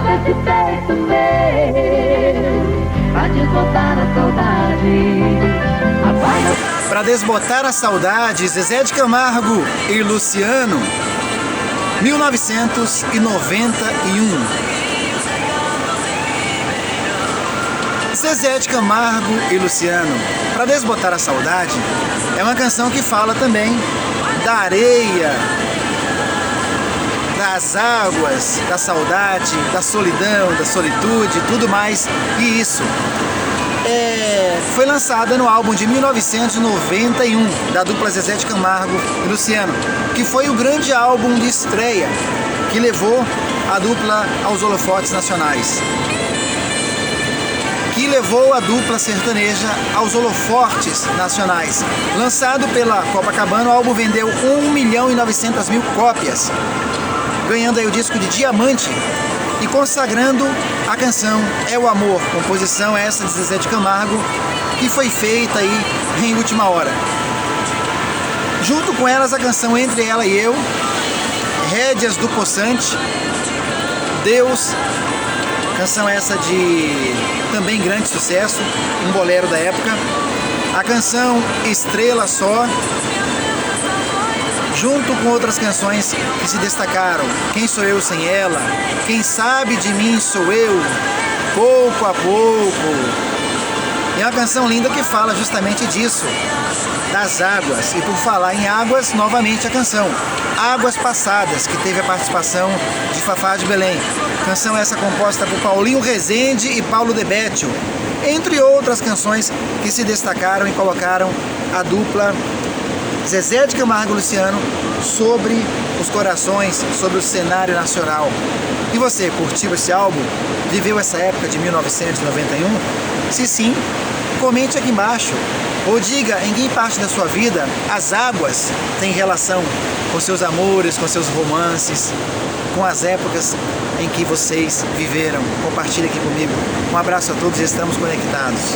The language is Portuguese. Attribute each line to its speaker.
Speaker 1: desse peito meu, pra desbotar a saudade.
Speaker 2: Para desbotar a saudade, Zezé de Camargo e Luciano, 1991. Zezé de Camargo e Luciano, Para Desbotar a Saudade, é uma canção que fala também da areia, das águas, da saudade, da solidão, da solitude, tudo mais. E isso foi lançada no álbum de 1991 da dupla Zezé de Camargo e Luciano, que foi o grande álbum de estreia que levou a dupla aos holofotes nacionais, que levou a dupla sertaneja aos holofotes nacionais. Lançado pela Copacabana, o álbum vendeu 1.900.000 cópias, ganhando aí o disco de diamante e consagrando a canção É o Amor, composição essa de Zezé de Camargo, que foi feita aí em última hora. Junto com elas, a canção Entre Ela e Eu, Rédeas do Poçante, Deus, canção essa de também grande sucesso, um bolero da época, a canção Estrela Só, junto com outras canções que se destacaram, Quem Sou Eu Sem Ela, Quem Sabe de Mim Sou Eu, Pouco a Pouco. É uma canção linda que fala justamente disso, das águas. E por falar em águas, novamente a canção Águas Passadas, que teve a participação de Fafá de Belém. Canção essa composta por Paulinho Rezende e Paulo De Bétio, entre outras canções que se destacaram e colocaram a dupla Zezé de Camargo e Luciano sobre os corações, sobre o cenário nacional. E você, curtiu esse álbum? Viveu essa época de 1991? Se sim, comente aqui embaixo. Ou diga em que parte da sua vida as águas têm relação com seus amores, com seus romances, com as épocas em que vocês viveram. Compartilhe aqui comigo. Um abraço a todos e estamos conectados.